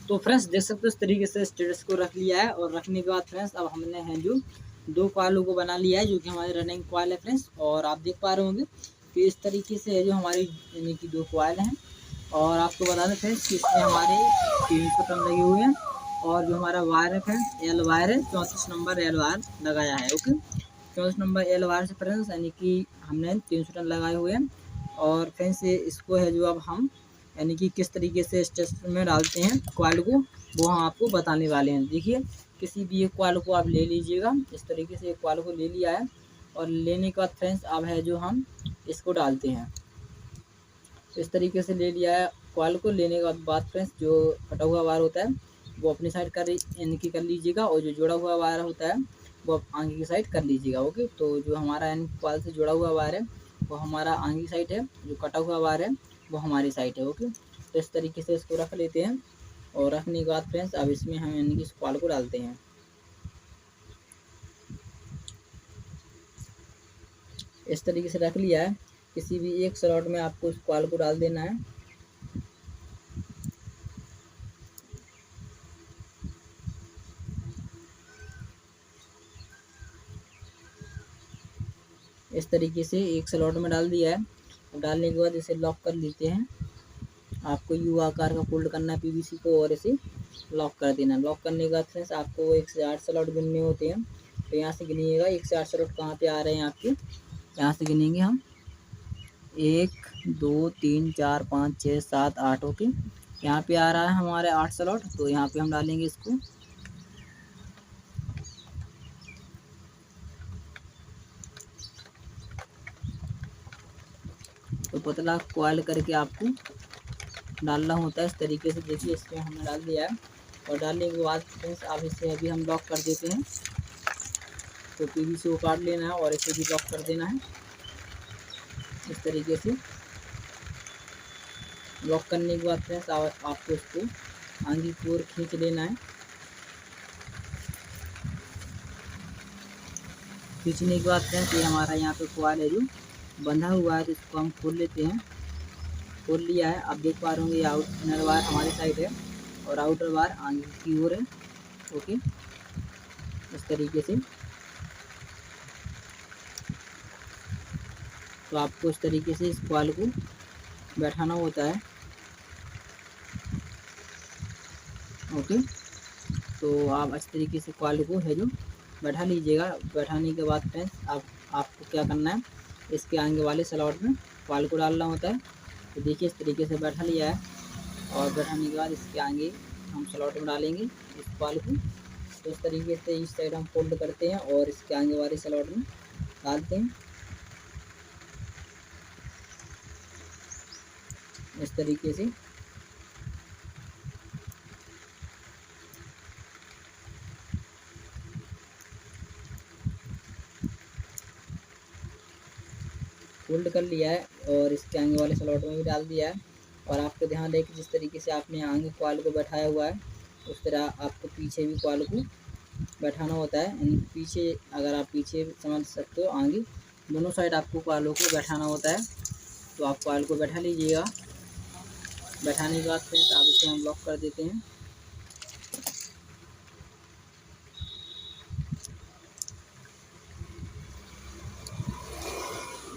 तो फ्रेंड्स देख सकते हो इस तरीके से स्टेटस को रख लिया है। और रखने के बाद फ्रेंड्स अब हमने हैं जो 2 कॉलों को बना लिया है, जो कि हमारे रनिंग कॉल है फ्रेंड्स। और आप देख पा रहे होंगे कि इस तरीके से है जो हमारी यानी कि 2 कॉल हैं। और आपको बता दें फ्रेंड्स कि इसमें हमारे 300 टन लगे हुए हैं। और जो हमारा वायर है फ्रेंड्स एल वायर है, 34 नंबर एल वायर लगाया है। ओके, 34 नंबर एल वायर से फ्रेंड्स यानी कि हमने 300 टन लगाए हुए हैं। और फ्रेंड्स इसको है जो अब हम यानी कि किस तरीके से स्टेशन में डालते हैं कॉइल को, वो हम आपको बताने वाले हैं। देखिए, किसी भी एक कॉइल को आप ले लीजिएगा। इस तरीके से एक कॉइल को ले लिया है। और लेने के बाद फ्रेंड्स अब है जो हम इसको डालते हैं। इस तरीके से ले लिया है कॉइल को। लेने के बाद फ्रेंड्स जो कटा हुआ वायर होता है वो अपनी साइड कर यानी कि कर लीजिएगा। और जो जुड़ा हुआ वायर होता है वो आप आगे की साइड कर लीजिएगा। ओके, तो जो हमारा यानी कॉइल से जुड़ा हुआ वायर है वो हमारा आगे की साइड है, जो कटा हुआ वायर है वो हमारी साइड है। ओके, तो इस तरीके से इसको रख लेते हैं। और रखने के बाद फ्रेंड्स अब इसमें हम यानी कि इस कॉइल को डालते हैं। इस तरीके से रख लिया है। किसी भी एक स्लॉट में आपको इस कॉइल को डाल देना है। इस तरीके से एक स्लॉट में डाल दिया है। अब डालने के बाद इसे लॉक कर लेते हैं। आपको यू आकार का फोल्ड करना है पीवीसी को और इसे लॉक कर देना। लॉक करने के बाद फ्रेंड्स आपको 1 से 8 स्लॉट गिनने होते हैं। तो यहाँ से गिनिएगा 1 से 8 स्लॉट कहाँ पे आ रहे हैं आपके। यहाँ से गिनेंगे हम 1 2 3 4 5 6 7 8। ओके, यहाँ पे आ रहा है हमारे 8 स्लॉट। तो यहाँ पे हम डालेंगे इसको। तो पतला कॉइल करके आपको डालना होता है इस तरीके से। देखिए, इसमें हमने डाल दिया है। और डालने के बाद फ्रेंड्स अब इसे अभी हम लॉक कर देते हैं। तो पीवीसी को काट लेना है और इसे भी लॉक कर देना है इस तरीके से। लॉक करने के बाद फ्रेंड्स आपको इसको आगे की ओर खींच लेना है। खींचने के बाद फ्रेंड्स ये हमारा यहाँ पे कॉइल है जो बंधा हुआ है, तो इसको हम खोल लेते हैं। खोल लिया है। आप देख पा रहे होंगे इनर वायर हमारी साइड है और आउटर वायर आगे की ओर है। ओके, इस तरीके से। तो आपको इस तरीके से इस कॉइल को बैठाना होता है। ओके, तो आप इस तरीके से कॉइल को है जो बैठा लीजिएगा। बैठाने के बाद फ्रेंड्स आपको क्या करना है, इसके आगे वाले स्लॉट में कॉइल को डालना होता है। तो देखिए, इस तरीके से बैठा लिया है। और बैठाने के बाद इसके आगे हम स्लॉट में डालेंगे इस कॉइल को। तो इस तरीके से इस साइड हम फोल्ड करते हैं और इसके आगे वाले स्लॉट में डालते हैं इस तरीके से। फोल्ड कर लिया है और इसके आगे वाले स्लॉट में भी डाल दिया है। और आपको ध्यान दें कि जिस तरीके से आपने आगे कॉइल को बैठाया हुआ है उस तरह आपको पीछे भी कॉइल को बैठाना होता है। यानी पीछे, अगर आप पीछे समझ सकते हो, आगे दोनों साइड आपको कॉइलों को बैठाना होता है। तो आप कॉइल को बैठा लीजिएगा। बैठाने के बाद फिर आप इसे हम लॉक कर देते हैं।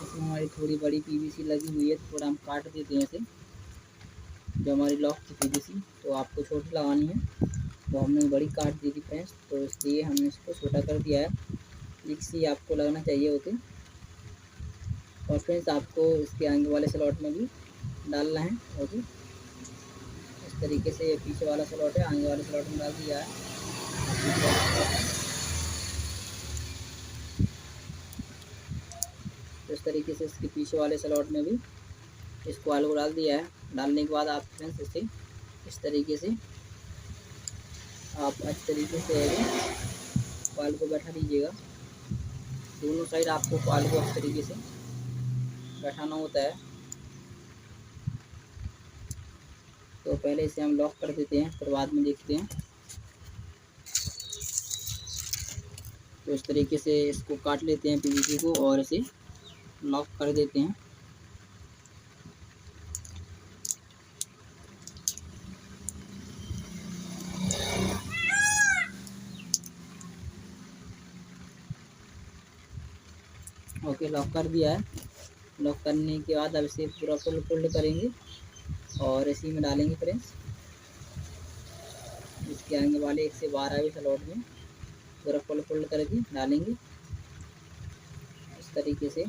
इसमें हमारी थोड़ी बड़ी पीवीसी लगी हुई है, थोड़ा हम काट देते हैं इसे। जो हमारी लॉक की पीवीसी तो आपको छोटी लगानी है, तो हमने बड़ी काट दी थी फ्रेंड्स, तो इसलिए हमने इसको छोटा कर दिया है। एक सी आपको लगना चाहिए। ओके, और फ्रेंड्स आपको इसके आगे वाले स्लॉट में भी डालना है। ओके, इस तरीके से ये पीछे वाला स्लॉट है, आगे वाले स्लॉट में डाल दिया है। तो इस तरीके से इसके पीछे वाले स्लॉट में भी इस कॉइल को डाल दिया है। डालने के बाद आप फ्रेंड्स इसे इस तरीके से आप अच्छे तरीके से कॉइल को बैठा लीजिएगा। दोनों साइड आपको कॉइल को अच्छे तरीके से बैठाना होता है। तो पहले इसे हम लॉक कर देते हैं, फिर बाद में देखते हैं। तो इस तरीके से इसको काट लेते हैं पीवीसी को और इसे लॉक कर देते हैं। ओके, लॉक कर दिया है। लॉक करने के बाद अब इसे पूरा फोल्ड करेंगे और इसी में डालेंगे फ्रेंड्स। इसके आगे वाले 1 से 12वें स्लॉट में पूरा फोल्ड करके डालेंगे इस तरीके से।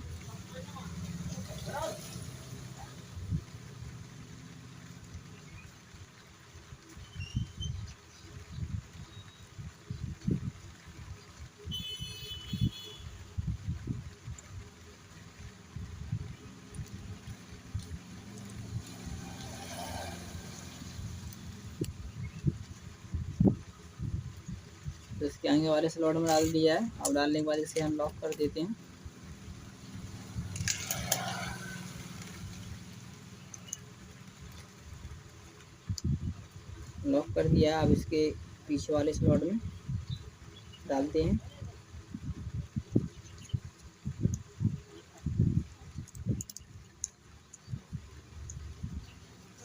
तो इसके आगे वाले स्लॉट में डाल दिया है। अब डालने के बाद इसे हम लॉक कर देते हैं। लॉक कर दिया। अब इसके पीछे वाले स्लॉट में डालते हैं।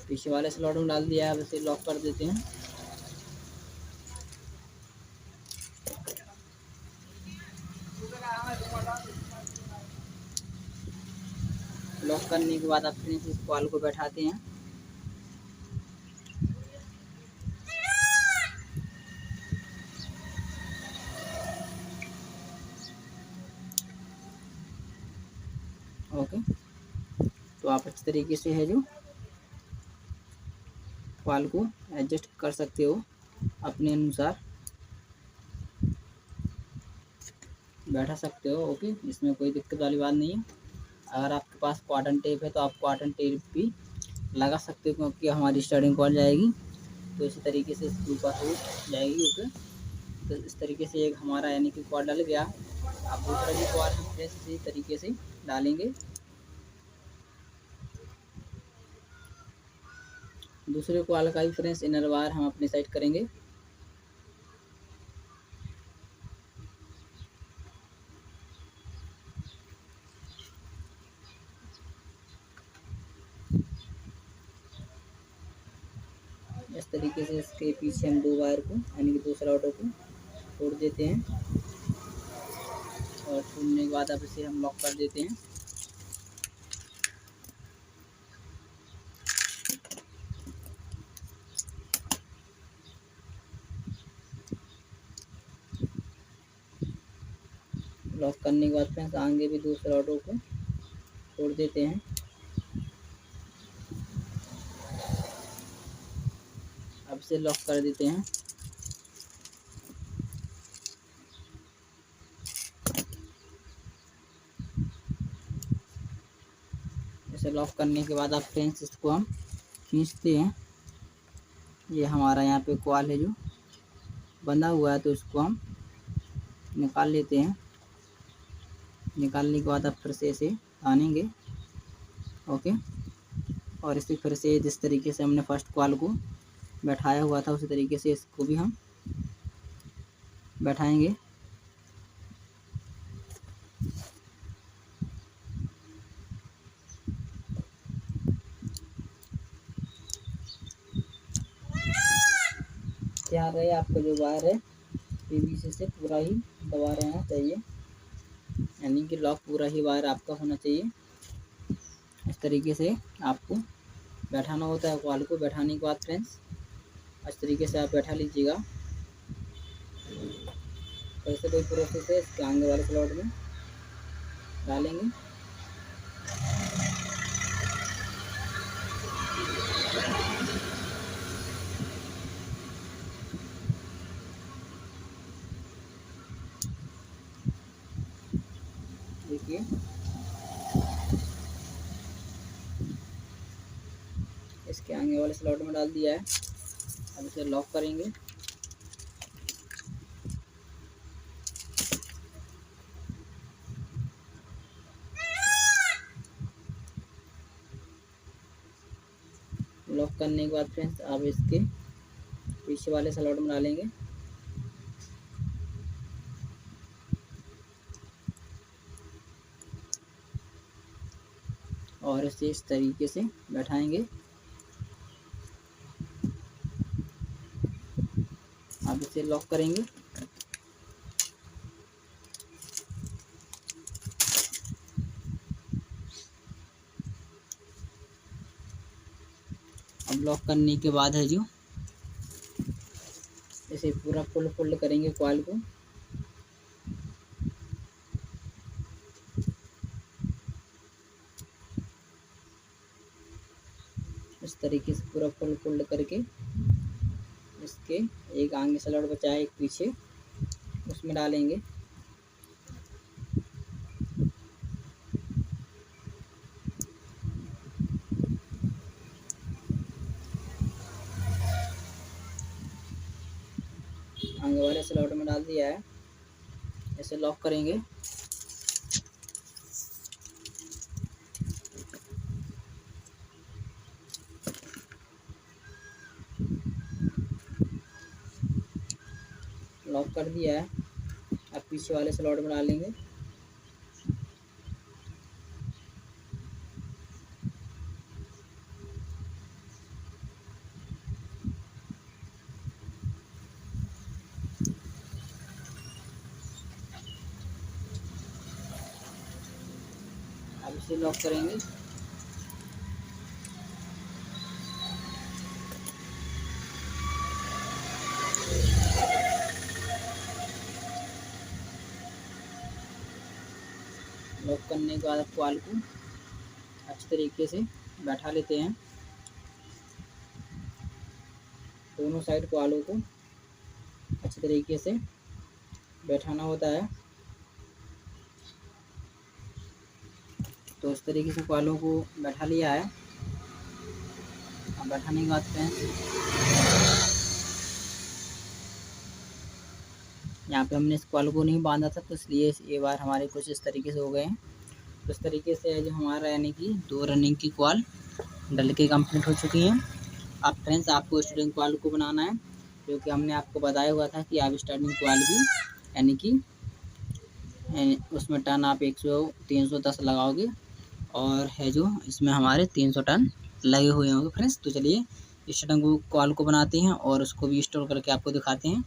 पीछे वाले स्लॉट में डाल दिया है। अब इसे लॉक कर देते हैं। लॉक करने के बाद आप फ्रेंड्स इस कॉल को बैठाते हैं। ओके, तो आप अच्छी तरीके से है जो कॉल को एडजस्ट कर सकते हो अपने अनुसार, बैठा सकते हो। ओके, इसमें कोई दिक्कत वाली बात नहीं है। अगर आपके पास कॉटन टेप है तो आप कॉटन टेप भी लगा सकते हो, क्योंकि हमारी स्टार्टिंग कॉल जाएगी तो इसी तरीके से स्क्रू पास हो जाएगी। ओके, तो इस तरीके से एक हमारा यानी कि कॉल डल गया। अब दूसरा भी कॉल हम फ्रेश इसी तरीके से डालेंगे। दूसरे कॉल का भी फ्रेंड्स इनर वायर हम अपनी साइड करेंगे। इस तरीके से इसके पीछे हम 2 वायर को यानी कि 2 स्लॉटों को तोड़ देते हैं और तोड़ने के बाद अब इसे हम लॉक कर देते हैं। लॉक करने के बाद फ्रेंड्स आगे भी 2 स्लॉटों को तोड़ देते हैं। अब इसे लॉक कर देते हैं। इसे लॉक करने के बाद अब फ्रेंड्स इसको हम खींचते हैं। ये हमारा यहाँ पे कॉल है जो बंधा हुआ है, तो इसको हम निकाल लेते हैं। निकालने के बाद अब फिर से इसे तानेंगे। ओके, और इसे फिर से जिस तरीके से हमने फर्स्ट कॉल को बैठाया हुआ था उसी तरीके से इसको भी हम बैठाएंगे। ध्यान रहे आपका जो वायर है पीवीसी से पूरा ही दबा रहना चाहिए, यानी कि लॉक पूरा ही वायर आपका होना चाहिए। इस तरीके से आपको बैठाना होता है कॉल को। बैठाने के बाद फ्रेंड्स इस तरीके से आप बैठा लीजिएगा। ऐसे कोई प्रोसेस है इसके आगे वाले स्लॉट में डालेंगे। देखिए इसके आगे वाले स्लॉट में डाल दिया है। अब इसे लॉक करेंगे। लॉक करने के बाद फ्रेंड्स अब इसके पीछे वाले स्लॉट में डालेंगे। और इसे इस तरीके से बैठाएंगे। अब इसे लॉक करेंगे। लॉक करने के बाद है जो इसे पूरा फोल्ड करेंगे कॉइल को। इस तरीके से पूरा फोल्ड करके इसके एक आगे स्लॉट बचा है, एक पीछे, उसमें डालेंगे। आगे वाले स्लॉट में डाल दिया है, इसे लॉक करेंगे। लॉक कर दिया है, अब पीछे वाले स्लॉट में डालेंगे। अब इसे लॉक करेंगे। लॉक करने के बाद कॉइल को अच्छी तरीके से बैठा लेते हैं। दोनों साइड कॉइलों को अच्छी तरीके से बैठाना होता है। तो इस तरीके से कॉइलों को बैठा लिया है। अब बैठाने के बाद यहाँ पे हमने इस कॉइल को नहीं बांधा था, तो इसलिए ये बार हमारे कुछ इस तरीके से हो गए हैं। तो इस तरीके से जो हमारा यानी कि 2 रनिंग की कॉइल डल के कंप्लीट हो चुकी हैं। अब फ्रेंड्स आपको स्टार्टिंग कॉइल को बनाना है, क्योंकि हमने आपको बताया हुआ था कि आप स्टार्टिंग कॉइल भी यानी कि उसमें टर्न आप 310 लगाओगे, और है जो इसमें हमारे 300 टर्न लगे हुए होंगे फ्रेंड्स। तो चलिए स्टार्टिंग कॉइल को बनाते हैं और उसको भी इंस्टॉल करके आपको दिखाते हैं।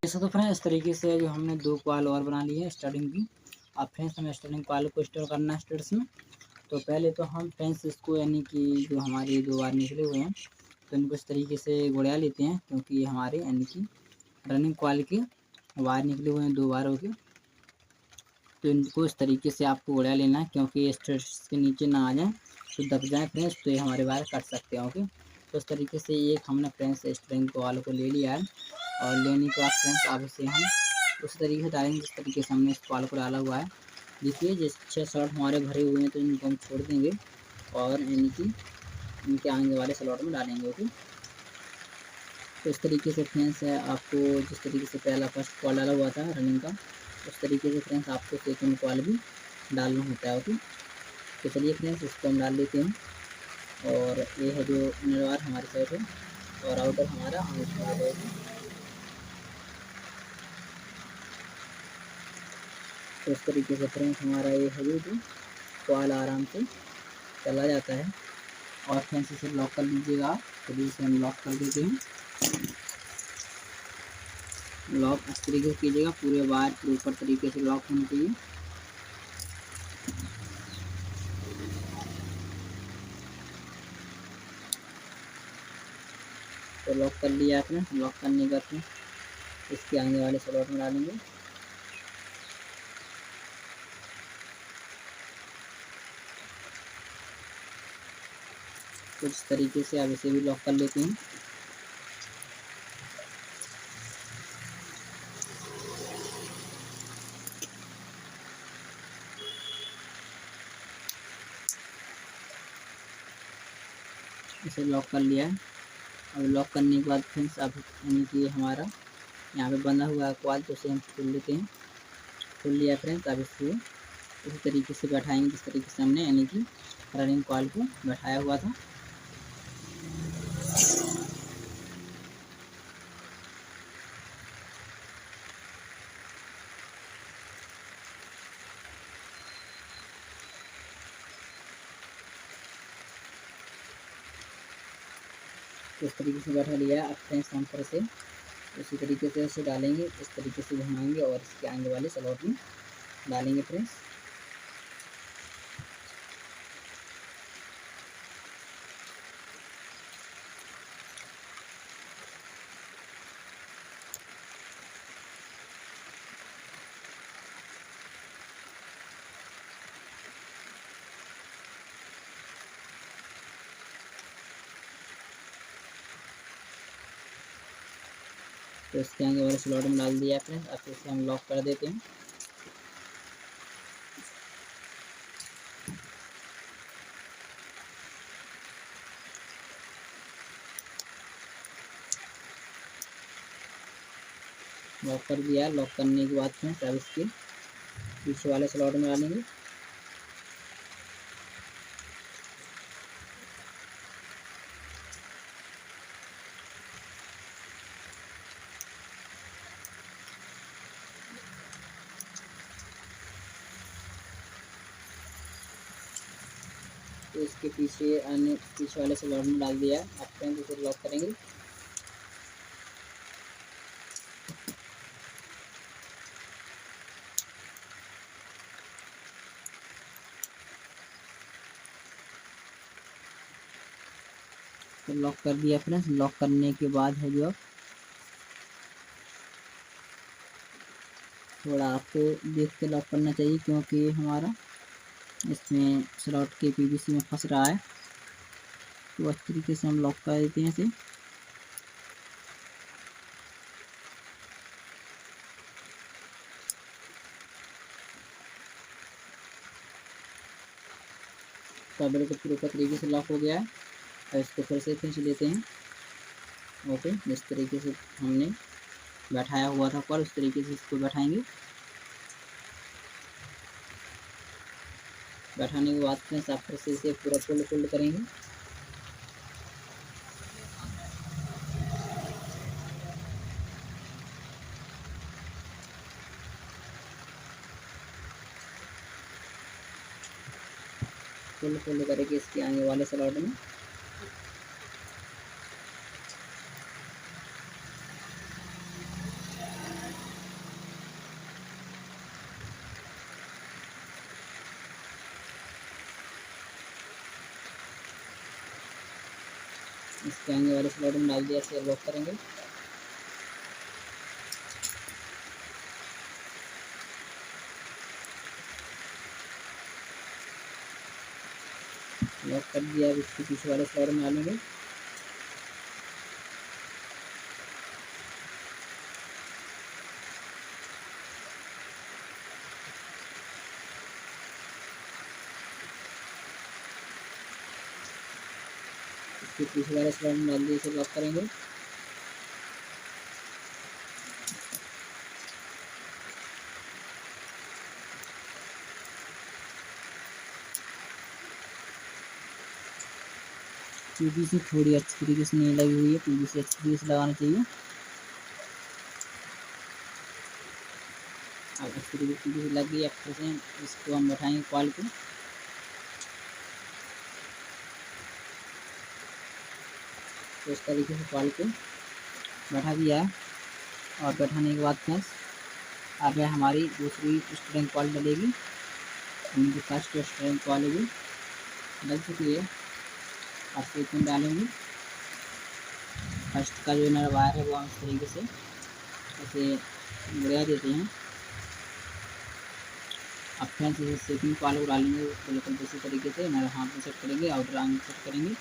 जैसे तो फ्रेंड्स इस तरीके से जो हमने 2 कॉइल और बना ली है स्टार्टिंग की। अब फ्रेंड्स हमें स्टार्टिंग कॉइल को इंस्टॉल करना है स्टेटस में। तो पहले तो हम फ्रेंड्स इसको यानी कि जो हमारे 2 वायर निकले हुए हैं, तो इनको इस तरीके से गुड़ा लेते हैं, क्योंकि हमारे यानी कि रनिंग कॉइल के वायर निकले हुए हैं 2 वायरों के। तो इनको इस तरीके से आपको गुड़ा लेना है, क्योंकि स्टेटस के नीचे ना आ जाए, तो दब जाए फ्रेंड्स, तो ये हमारे वायर कट सकते हैं। ओके, तो इस तरीके से एक हमने फ्रेंड्स स्टार्टिंग कॉइल को ले लिया है। और लेने के बाद फ्रेंड्स अब इसे हम उस तरीके से डालेंगे जिस तरीके से हमने इस कॉइल को डाला हुआ है। देखिए जिस 6 स्लॉट हमारे भरे हुए हैं, तो इनको हम छोड़ देंगे और यानी कि इनके आगे वाले स्लॉट में डालेंगे। ओके, तो इस तरीके से फ्रेंड्स आपको जिस तरीके से पहला फर्स्ट कॉल डाला हुआ था रनिंग का, उस तरीके से फ्रेंड्स आपको सेकंड कॉल भी डालना होता है। ओके, तो चलिए फ्रेंड्स इसको हम डाल देते हैं। और ये है जो इनर वायर हमारी साइड है और आउटर हमारा आउटर है। तो इस तरीके से फ्रेंड्स हमारा ये है जो कॉइल आराम से चला जाता है। और फ्रेंड्स इसे लॉक कर लीजिएगा आप। चलिए इसे हम लॉक कर देते हैं। लॉक इस तरीके से कीजिएगा, पूरे वायर प्रॉपर तरीके से लॉक होनी चाहिए। तो लॉक कर लिया आपने। लॉक करने के बाद इसके आगे वाले स्लॉट में डालेंगे। तो इस तरीके से आप इसे भी लॉक कर लेते हैं। इसे लॉक कर लिया है। अब लॉक करने के बाद फ्रेंड्स अब यानी कि हमारा यहाँ पे बंधा हुआ है कॉइल, तो इसे हम खोल लेते हैं। खोल लिया फ्रेंड्स। अब इसको इसी तरीके से बैठाएंगे जिस तरीके से हमने यानी कि रनिंग कॉइल को बैठाया हुआ था। तो इस तरीके से बैठा लिया है। अब फ्रेंड्स हम फिर से उसी तरीके से इसे डालेंगे, इस तरीके से घुमाएंगे और इसके आगे वाले स्लॉट में डालेंगे फ्रेंड्स। तो इसके आगे वाले स्लॉट में डाल दिया है फ्रेंड्स। अब इसे हम लॉक कर देते हैं। लॉक कर दिया है। लॉक करने के बाद फ्रेंड्स अब इसके पीछे वाले स्लॉट में डालेंगे। तो इसके पीछे वाले स्लॉट में डाल दिया है। अब फ्रेंड्स इसे लॉक करेंगे। तो लॉक कर दिया फ्रेंड्स। लॉक करने के बाद है जो थोड़ा आपको देख के लॉक करना चाहिए, क्योंकि हमारा इसमें स्लॉट के पीवीसी में फंस रहा है। तो अच्छी तरीके से हम लॉक कर देते हैं इसे। कवर को पूरे तरीके से लॉक हो गया है। और इसको फिर से खींच लेते हैं। ओके, जिस तरीके से हमने बैठाया हुआ था कॉल, उस तरीके से इसको बैठाएंगे। बैठाने के बाद फ्रेंड्स आप फिर से इसे पूरा फोल्ड करेंगे। फोल्ड करेंगे इसके आगे वाले स्लॉट में। इसके आगे वाले स्लॉट में डाल दिया, इसे लॉक करेंगे। लॉक कर दिया। अब इसके पीछे वाले स्लॉट में डालेंगे। इसके पीछे वाले स्लॉट में डाल दिए, इसे लॉक करेंगे। पीवीसी थोड़ी अच्छी तरीके से नहीं लगी हुई है, पीवीसी अच्छी तरीके से लगाना चाहिए। अब अच्छी तरीके से लग गई। अब फिर से इसको हम बैठाएंगे कॉल को। तो इस तरीके से कॉल को बैठा दिया है। और बैठाने के बाद फ्रेंड्स अब हमारी दूसरी स्ट्रिंग कॉल डलेगी। जो फर्स्ट स्ट्रिंग कॉल है डल चुकी है। अब सेकंड डालेंगे। फर्स्ट का जो इनर वायर है वो हम इस तरीके से इसे बढ़ा देते हैं। अब फ्रेंड्स इसे सेकंड कॉल को डालेंगे बिल्कुल दूसरी तरीके से। इनर हाथ में सेट करेंगे, आउटर आर्म में सेट करेंगे।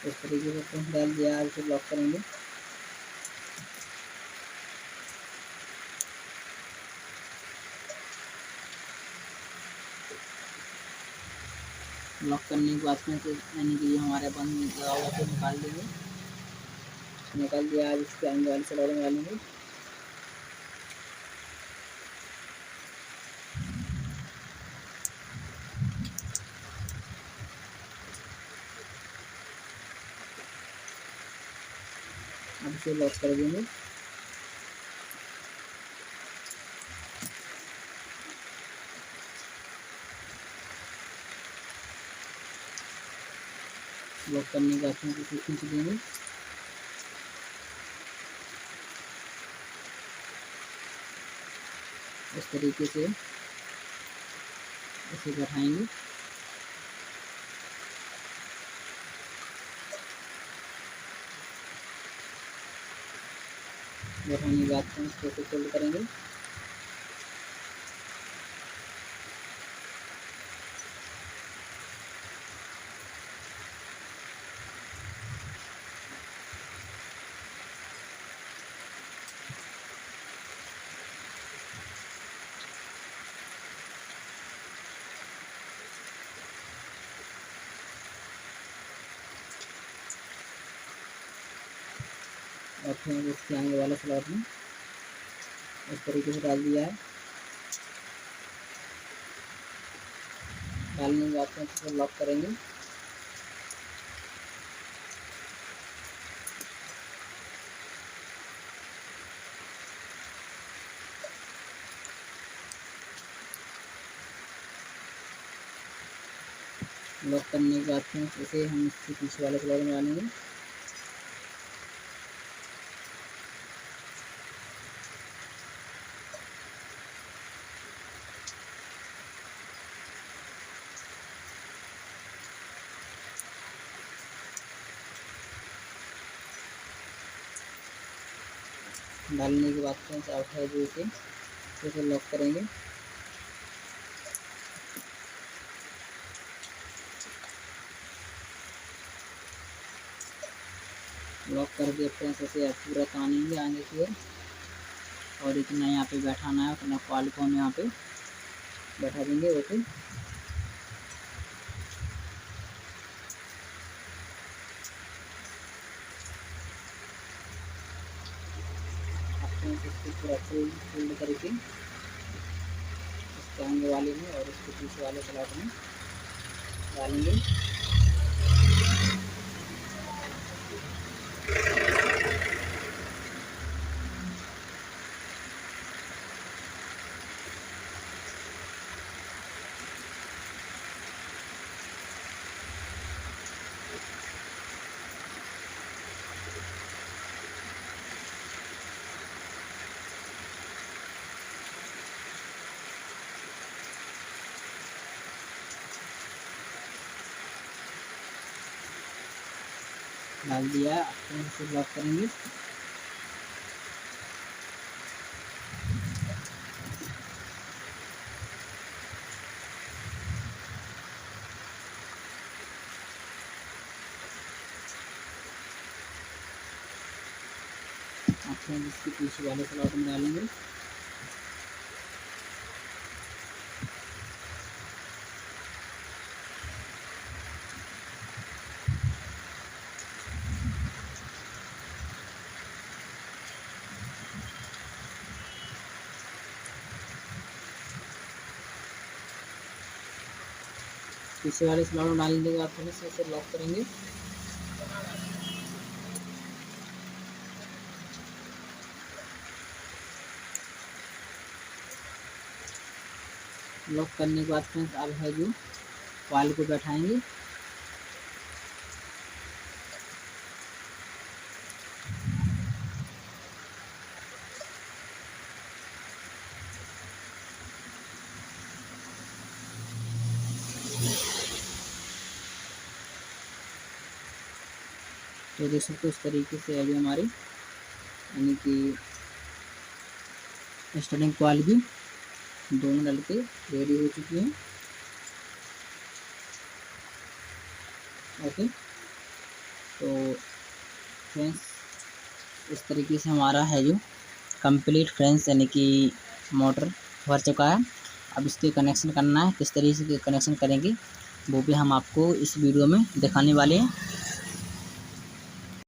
इस तरीके से फ्रेंड्स डाल दिया। अब इसे लॉक करेंगे। लॉक करने के बाद में यानी कि हमारे बंद लगा हुआ तो निकाल देंगे। निकाल दिया। आज इसके आगे वाले स्लॉट में डालेंगे। अब इसे लॉक कर देंगे। लॉक करने के बाद इसे खींच देंगे। इस तरीके से इसे बैठाएंगे। बैठाने के बाद फ्रेंड्स इसे फोल्ड करेंगे। और फिर इसके आगे वाला स्लॉट में इस तरीके से डाल दिया है। डालने के बाद में इसे लॉक करेंगे। लॉक करने के बाद में इसे हम इसके पीछे वाले स्लॉट में डालेंगे। डालने के बाद फ्रेंड्स आउट है जो इसे लॉक करेंगे। लॉक करके फ्रेंड्स इसे पूरा तानेंगे आगे की ओर, और इतना यहाँ पे बैठाना है, अपना कॉल को हम यहाँ पे बैठा देंगे। ओके, इसको पूरा फोल्ड करके इसके आगे वाले में और इसके पीछे वाले स्लॉट में डालेंगे। डाल दिया है, अब इसे लॉक करेंगे। अब इसके पीछे वाले स्लॉट में डालेंगे। पीछे वाले स्लॉट में डालने के बाद फिर से इसे लॉक करेंगे। लॉक करने के बाद फ्रेंड्स अब है जो कॉइल को बैठाएंगे। तो देख सकते हो इस तरीके से अभी हमारी यानी कि स्टार्टिंग कॉइल भी दोनों डल के रेडी हो चुकी हैं। ओके, तो फ्रेंड्स इस तरीके से हमारा है जो कंप्लीट फ्रेंड्स यानी कि मोटर भर चुका है। अब इसके कनेक्शन करना है, किस तरीके से कनेक्शन करेंगे वो भी हम आपको इस वीडियो में दिखाने वाले हैं।